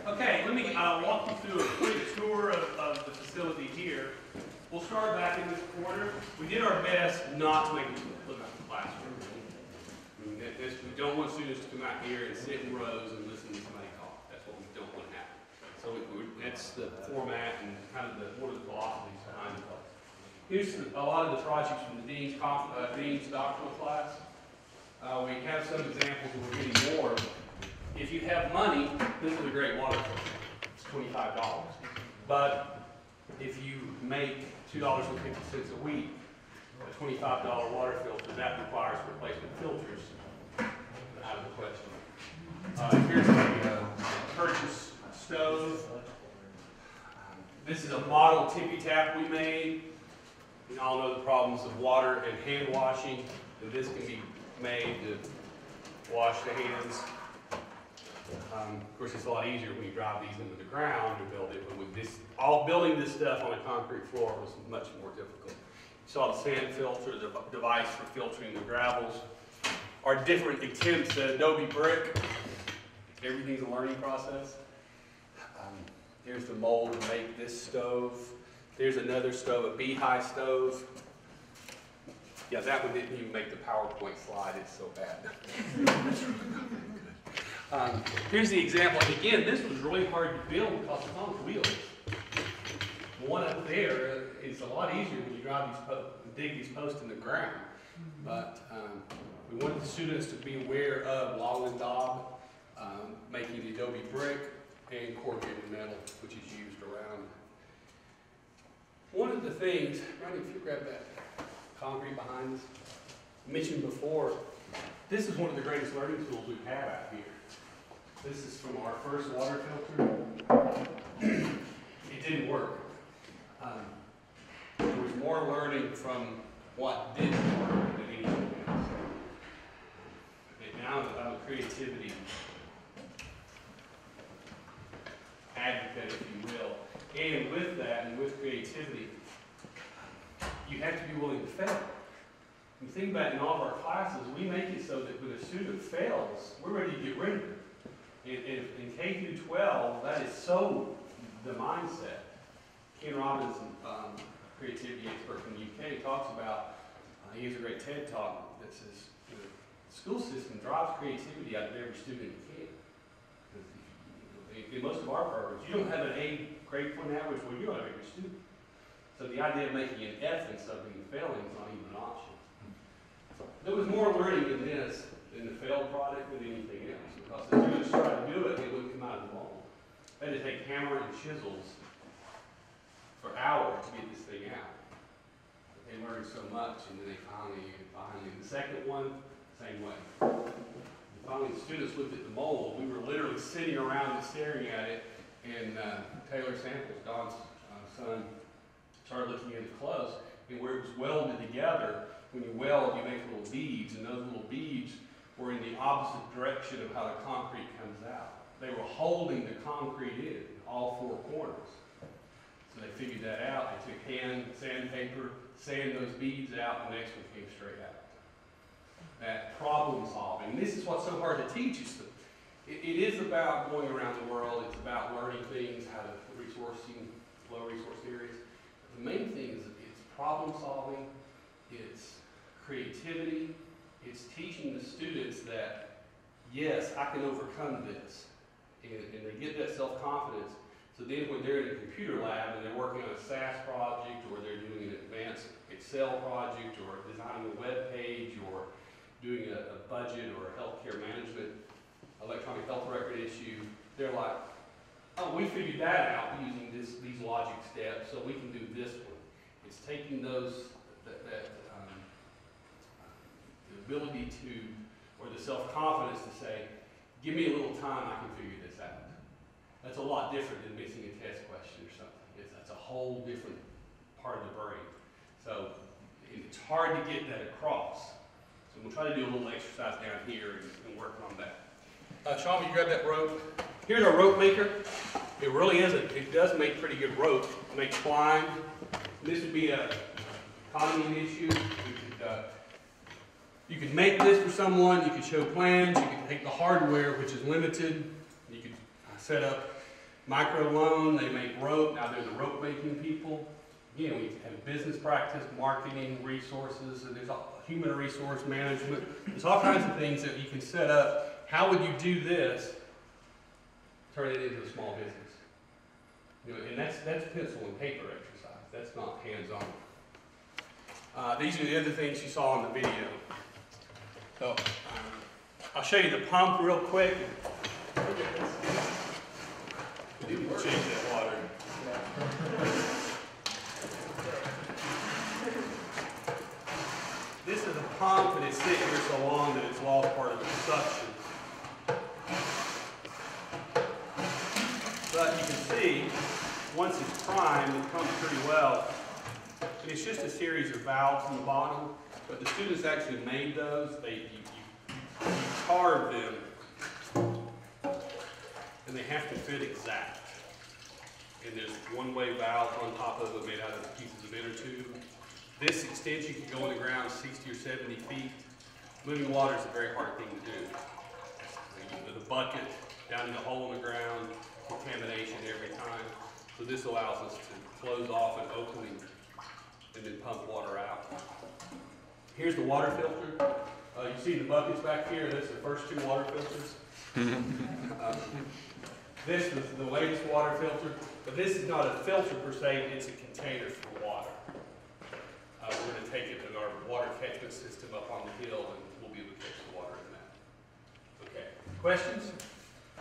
Okay, let me walk you through a quick tour of the facility here. We'll start back in this corner. We did our best not to make it look like a classroom. We don't want students to come out here and sit in rows and listen to somebody talk. That's what we don't want to happen. So that's the format and kind of one of the philosophies behind the class. Here's a lot of the projects from the Dean's doctoral class. We have some examples and we're getting more. If you have money, this is a great water filter. It's $25. But if you make $2.50 a week, a $25 water filter, that requires replacement filters. Out of the question. Here's a purchase stove. This is a model tippy tap we made. We all know the problems of water and hand washing. And this can be made to wash the hands. Of course, it's a lot easier when you drive these into the ground to build it, but with this, building this stuff on a concrete floor was much more difficult. You saw the sand filter, the device for filtering the gravels. Our different attempts at Adobe Brick. Everything's a learning process. Here's the mold to make this stove. There's another stove, a beehive stove. Yeah, that one didn't even make the PowerPoint slide. It's so bad. Here's the example. And again, this was really hard to build because it's on wheels. The one up there is a lot easier when you drive dig these posts in the ground. But we wanted the students to be aware of Log and Daub, making the Adobe Brick and corrugated metal, which is used around. One of the things, Ronnie, if you grab that concrete behind us, I mentioned before, this is one of the greatest learning tools we have out here. This is from our first water filter. It didn't work. There was more learning from what didn't work than anything else. Now I'm a creativity advocate, if you will. And with that, and with creativity, you have to be willing to fail. When you think about it, in all of our classes, we make it so that when a student fails, we're ready to get rid of it. In K through 12, that is so the mindset. Ken Robinson, creativity expert from the UK, talks about, he has a great TED talk that says, the school system drives creativity out of every student it can. In most of our programs, you don't have an A grade point average, well, you don't have every student. So the idea of making an F in something and failing is not even an option. There was more learning in this than the failed product than anything else. Because as students try to do it, it wouldn't come out of the mold. They had to take hammer and chisels for hours to get this thing out. They learned so much, and then they finally, the second one, same way. And finally, the students looked at the mold. We were literally sitting around and staring at it, and Taylor Samples, Don's son, started looking at it close, and where it was welded together, when you weld, you make little beads, and those little beads were in the opposite direction of how the concrete comes out. They were holding the concrete in, all four corners. So they figured that out. They took sandpaper, sand those beads out, and the next one came straight out. That problem solving. And this is what's so hard to teach. It is about going around the world. It's about learning things, how to resourcing, low resource areas. The main thing is it's problem solving, it's creativity, it's teaching the students that, yes, I can overcome this. And they get that self-confidence. So then when they're in a computer lab and they're working on a SAS project, or they're doing an advanced Excel project, or designing a web page, or doing a budget or a healthcare management, electronic health record issue, they're like, oh, we figured that out using these logic steps, so we can do this one. It's taking those, the ability to, or the self-confidence to say, give me a little time, I can figure this out. That's a lot different than missing a test question or something. That's a whole different part of the brain. So it's hard to get that across. So we'll try to do a little exercise down here and work on that. Sean, you grab that rope. Here's our rope maker. It really isn't. It does make pretty good rope. It makes twine. This would be a economy issue. You could make this for someone, you could show plans, you could take the hardware, which is limited. You could set up micro loan, they make rope, now they're the rope making people. Again, we have business practice, marketing, resources, and there's human resource management. There's all kinds of things that you can set up. How would you do this? Turn it into a small business. You know, and that's pencil and paper exercise. That's not hands-on. These are the other things you saw in the video. So I'll show you the pump real quick. Look at this. We need to change that water. This is a pump, and it's sitting here so long that it's lost part of its suction. But you can see, once it's primed, it comes pretty well. And it's just a series of valves on the bottom, but the students actually made those. You carve them, and they have to fit exact. And there's one-way valve on top of it made out of pieces of inner tube. This extension can go in the ground 60 or 70 feet. Moving water is a very hard thing to do. You put a bucket down in the hole in the ground, contamination every time. So this allows us to close off an opening and then pump water out. Here's the water filter. You see the buckets back here. That's the first two water filters. This is the latest water filter, but this is not a filter per se, it's a container for water. We're going to take it in our water catchment system up on the hill, and we'll be able to catch the water in that. Okay, questions?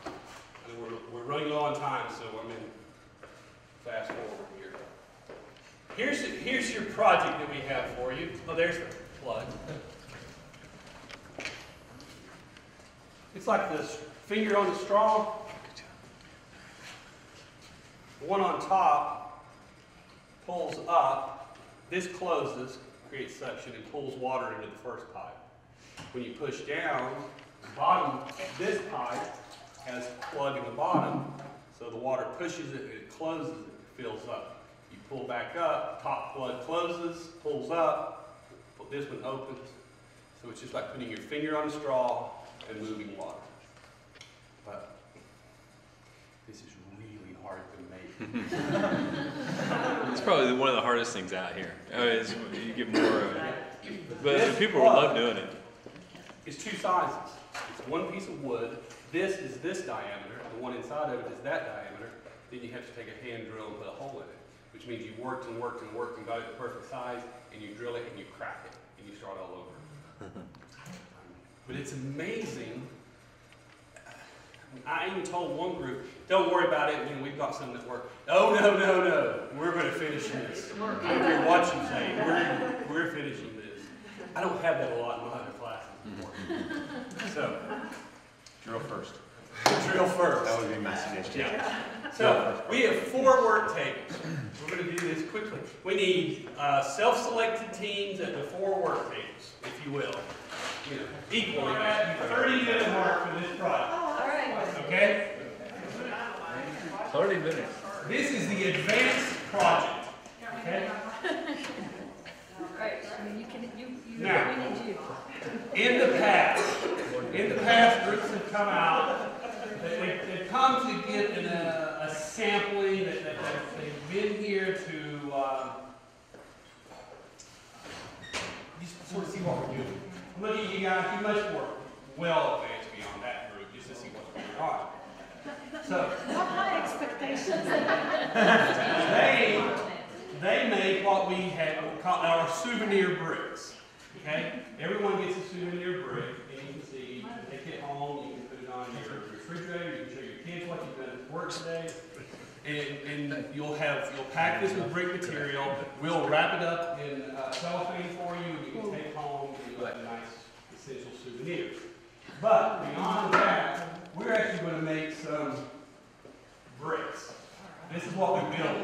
And we're running low on time, so I'm in fast forward here. Here's your project that we have for you. Oh, there's the plug. It's like this finger on the straw. The one on top pulls up, this closes, creates suction, and pulls water into the first pipe. When you push down, the bottom, this pipe has a plug in the bottom, so the water pushes it, and it closes it, fills up. You pull back up, top plug closes, pulls up, this one opens. So it's just like putting your finger on a straw and moving water. But this is really hard to make. It's probably one of the hardest things out here. I mean, you get more of it. But people would love doing it. It's two sizes. It's one piece of wood. This is this diameter. The one inside of it is that diameter. Then you have to take a hand drill and put a hole in it, which means you worked and worked and worked and got it the perfect size, and you drill it and you crack it, and you start all over. But it's amazing. I even told one group, don't worry about it, we've got some that work. Oh, no, we're going to finish this. If you're watching, say, we're finishing this. I don't have that a lot in my other classes anymore. So, Drill first. Drill first. That would be my suggestion. Yeah. So, we have 4 work tables. We're going to do this quickly. We need self-selected teams at the 4 work tables, if you will. Equally. 30-minute mark for this project. All right. Okay? 30 minutes. This is the advanced project. Okay? Right. Now, we need you. in the past, groups have come out. They've come to get a sampling. They've been here to just sort of see what we're doing. Look at you guys, you must work well advanced beyond that group just to see what's going on. So, Not high expectations. they make what we have called our souvenir bricks. Okay? Everyone gets a souvenir brick, and you can see, you can take it home, you can put it on your refrigerator, you can show your kids what you've done at work today. And you'll pack this with brick material. We'll wrap it up in cellophane for you, and you can take it home, and you'll have a nice essential souvenir. But beyond that, we're actually going to make some bricks. This is what we built.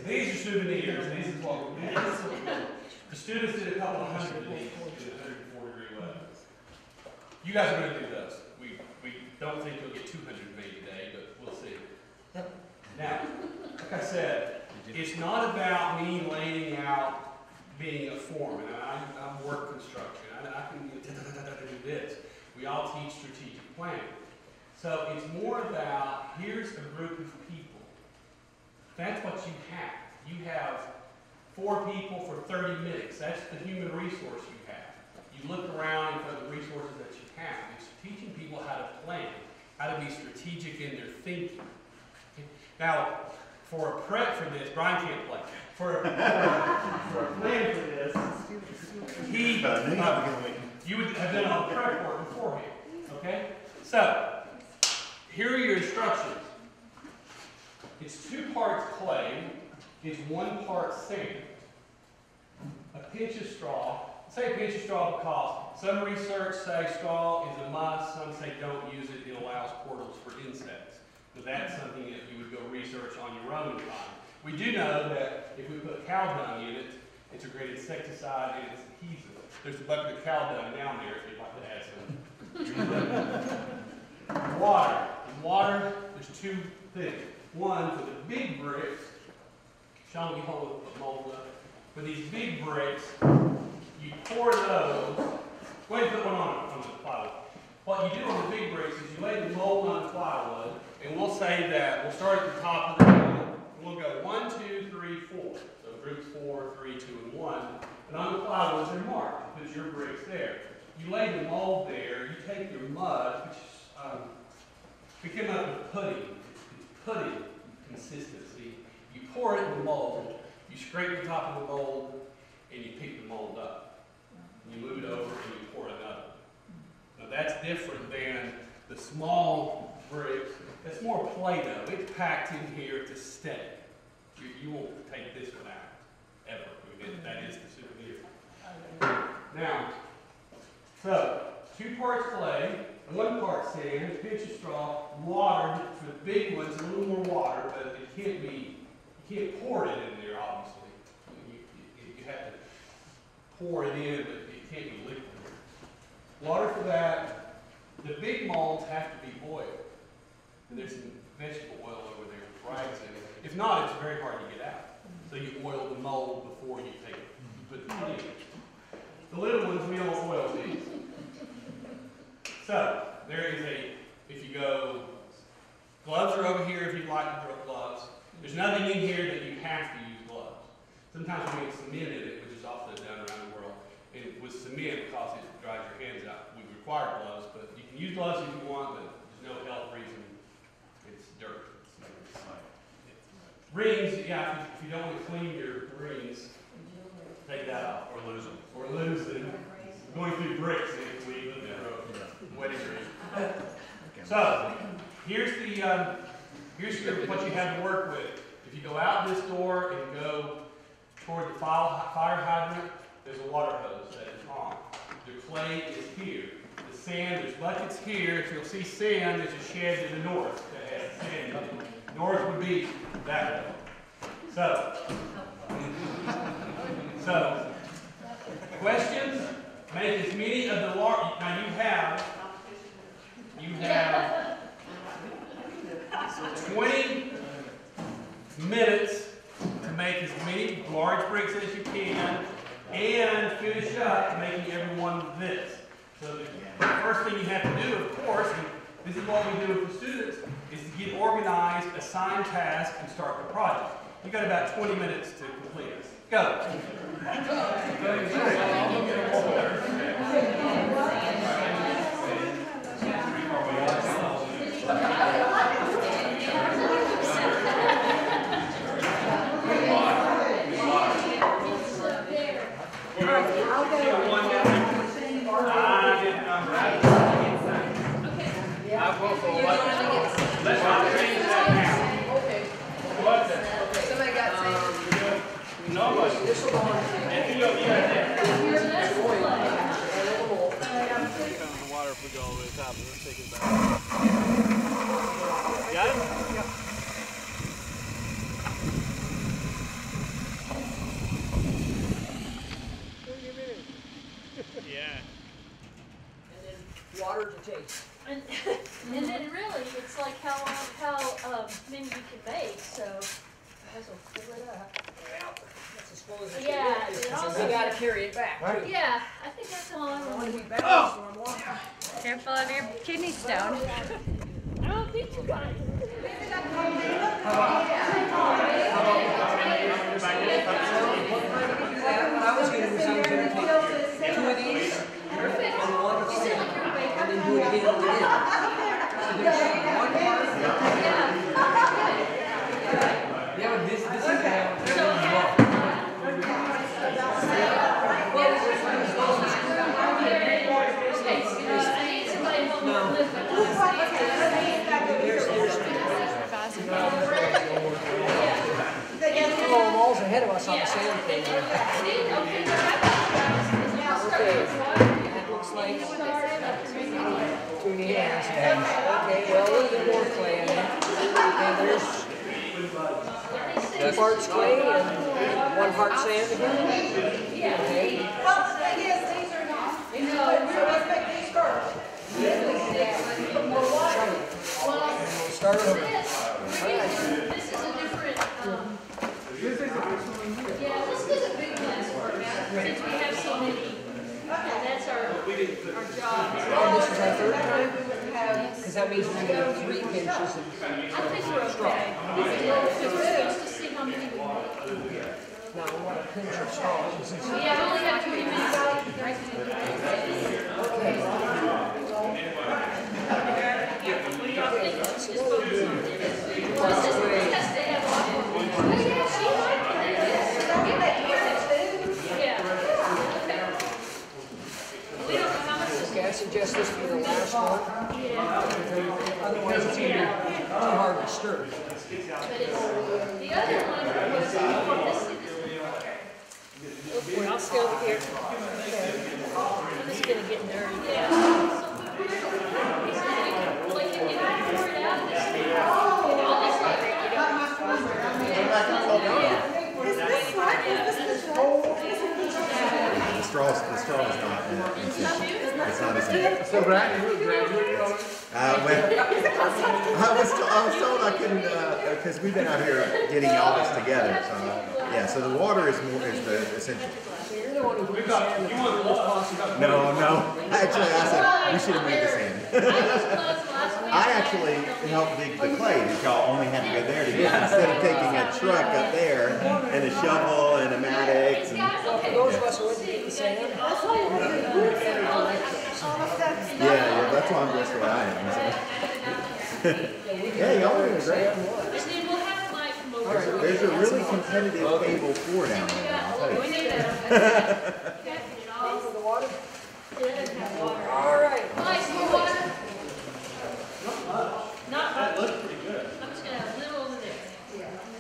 These are souvenirs. This is what we built. The students did a couple of hundred of these in 104-degree weather. You guys are going to do those. We don't think you'll get 200 made today, but we'll see. Now, like I said, it's not about me laying out being a foreman. I work construction. this. We all teach strategic planning. So it's more about, here's a group of people. That's what you have. You have 4 people for 30 minutes. That's the human resource you have. You look around for the resources that you have. It's teaching people how to plan, how to be strategic in their thinking. Okay? Now, for a prep for this, Brian can't play. For a plan for this, you would have done all the prep work beforehand. Okay? So, here are your instructions. It's 2 parts clay, it's 1 part sand. A pinch of straw. Say a pinch of straw because some research say straw is a must, some say don't use it, it allows portals for insects. But that's something that you would go research on your own time. We do know that if we put cow dung in it, it's a great insecticide and it's adhesive. There's a bucket of cow dung down there if you'd like to add some. Water. In water, there's 2 things. One, for the big bricks, Sean, you hold the mold up. For these big bricks, you pour those. Go ahead and put one on the plywood. What you do on the big bricks is you lay the mold on the plywood, and we'll say that we'll start at the top of the hill, and we'll go 1, 2, 3, 4. So groups 4, 3, 2, and 1. And on the plywoods they're marked. You put your bricks there. You lay the mold there. You take your mud, which we came up with pudding. It's pudding consistency. You pour it in the mold. You scrape the top of the mold, and you pick the mold up. And you move it over, and you pour another. Now that's different than the small bricks. That's more Play-Doh. It's packed in here to stay. You won't take this one out, ever. That is the souvenir. Now, so 2 parts clay, 1 part sand, a pinch of straw, water. For the big ones, a little more water, but it can't be, you can't pour it in there, obviously. You have to pour it in, but it can't be liquid. Water for that. The big molds have to be boiled. And there's some vegetable oil over there with rags in it. If not, it's very hard to get out. So you oil the mold before you take it. You put the clay in. The little ones, we don't oil these. So, there is if you go, gloves are over here if you'd like to throw gloves. There's nothing in here that you have to use gloves. Sometimes we get cement in it, which is also done around the world. And with cement, because it dries your hands out, we require gloves, but you can use gloves if you want, but there's no health reason. It's dirt. Rings, yeah, if you don't want to clean your rings, take that off. Or lose them. Or lose them. Going through bricks if we live in a wedding ring. So, here's what you have to work with. If you go out this door and go toward the fire hydrant, there's a water hose that is on. The clay is here. The sand, there's buckets here. If you'll see sand, there's a shed to the north that has sand in it. North would be that way. So, questions? Make as many of the large. Now you have 20 minutes to make as many large bricks as you can and finish up making every one of this. So the first thing you have to do, of course, and this is what we do with the students, is to get organized, assign tasks, and start the project. You've got about 20 minutes to complete it. Go. Water to taste. And then really, it's like how many you can make, so I guess we'll fill it up. Yeah, that's a Yeah, it So also, we gotta carry it back, too. yeah, I think that's all I I want want. to be balanced when I'm walking. Careful of your kidney stone. I don't think you guys. What I was gonna do is I was gonna take 2 of these and one of sand, and then do it again and again. So there's one part. Yeah, but this is Oh, Mall's ahead of us on the sand thing. Okay, that looks like 2 hands. Okay, well, a little bit more clay in there. Okay, there's 2 parts clay and 1 part sand again. Okay. Well, the thing is, these are not. So let's make these first. We'll start over. This is a different, yeah, this is a big one for us, since we have so many. That's our job. Oh, this is our 3rd time? Because that means we have 3 pinches of I think we're okay. Because we're supposed to see how many we make. now I want a pinch of straw. Yeah, we only have 3 minutes. Okay, I suggest this be the last one. Otherwise it's going to be too hard to stir. The other one was, We're all still here. this is gonna get dirty. Yeah. Like, if you pour it out, this thing, all this like, The straw is not. It's not as. So Brad, you graduated from it? I was told I couldn't because we've been out here getting all this together. So yeah, so the water is the essential. So you're the one who put the sand as little as possible. No. Actually, I said we should have made the sand. I actually helped dig the clay that y'all only had to go there to get instead of taking a truck up there and a shovel and a Maddox. And, For those of us who went to get the sand, yeah, that's why I'm just where I am. So. Yeah, y'all are doing great. and then we'll have like motors. There's a really competitive table 4 down there, I'll tell you. for the water. It doesn't have water. All right. Mike, more water? Not much. That looks pretty good. I'm just gonna have a little over there.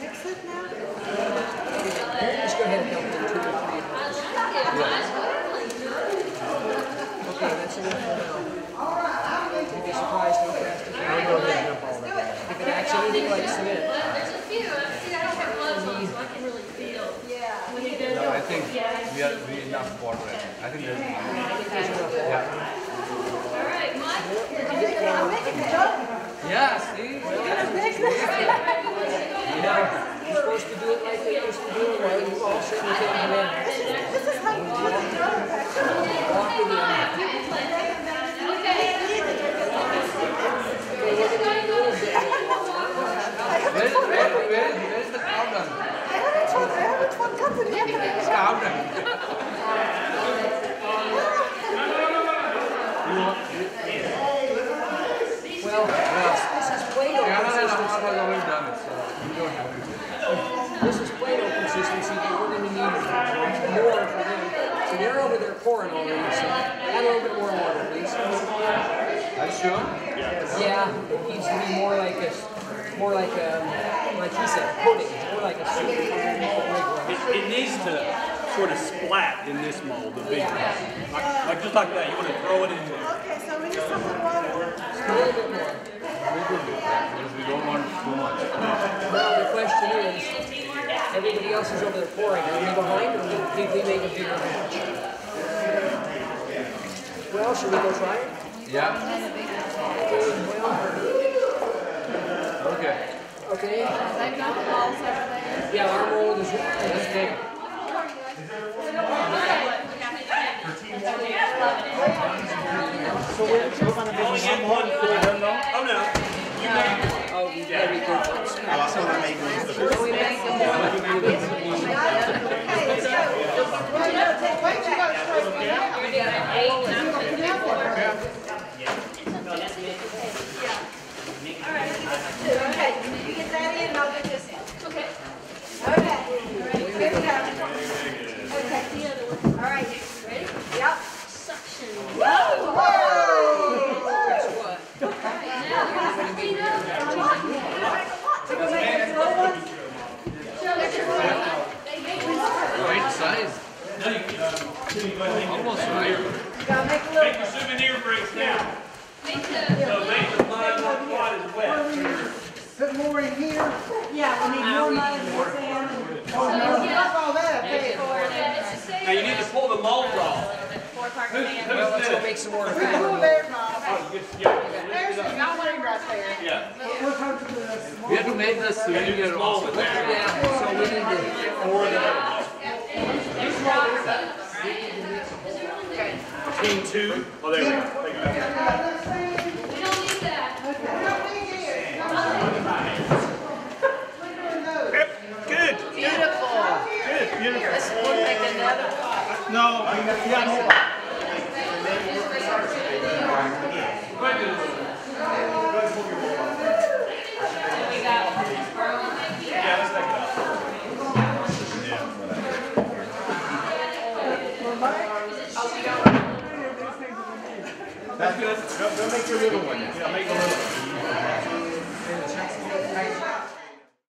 Mix it now. Just go ahead and dump in 2 or 3. I like it, might as well. Okay, that's enough for now. You'd be surprised how fast it can. If it acts anything like cement. Well, there's a few, see, I don't have gloves on, so I can really feel. Yeah. When you go. No, I think we have enough water. I think there's All right, Mike. I'm making a joke. Yeah, see? You're supposed to do it like they used to do it while you all sit and take them in. This is how you do a joke. Walk with you. Where's the countdown? I haven't told you. I haven't told company. It's countdown. Well, this is Play-Doh consistency. already done it, so you don't have to. This is Play-Doh consistency that we're going to need more for them. So they're over there pouring already, so add a little bit more water, please. Are you sure? Yeah, it needs to be more like a, like he said, pudding, more like a soup. It needs to sort of splat in this mold, the big one. Like just like that, you want to throw it in there. Okay, so we need some water. A little bit more. Because we don't want too much. Now the question is, everybody else is over there pouring. Are we behind, or did we make a bigger batch? Well, should we go try it? Yeah. Okay. They've got the balls over there. Yeah, our mold is big. So we're gonna be one more. Oh, no. You made Oh, you gotta be careful. I was gonna make one for this. We make them. Okay, let's go. Well, no, take, wait, you gotta start with that. You're doing 8, and I'm Come doing out 4. there. Okay, you get that in, and I'll get this in. Okay. Okay. Here we go. Okay. The other one. All right. Ready? Yep. Suction. Whoa! Guess what? Now you're gonna clean up. Right size. Almost right. You gotta make a little. Make your souvenir breaks now. Make So the, make the mud not quite as wet. Put more in here. Yeah, we need more mud and more sand. Oh, no, yeah. all that, okay. yeah, it's the same. Now you need to pull the mold off. 4-part Who's sand. Well, let's go make some more. We pull there, Bob. Oh, you get, yeah. There's the got one right there. Yeah. We'll come to this. We had to make this so you can get it all. Mold it there. Yeah, so we need to. Or the King 2. Oh, there we go. There you go. We don't need that. Good. Beautiful. Good. Beautiful. Let's make another. No, yeah, hold on. Yeah, let's take it out. That's good. Go make your little one. Yeah, make a little one.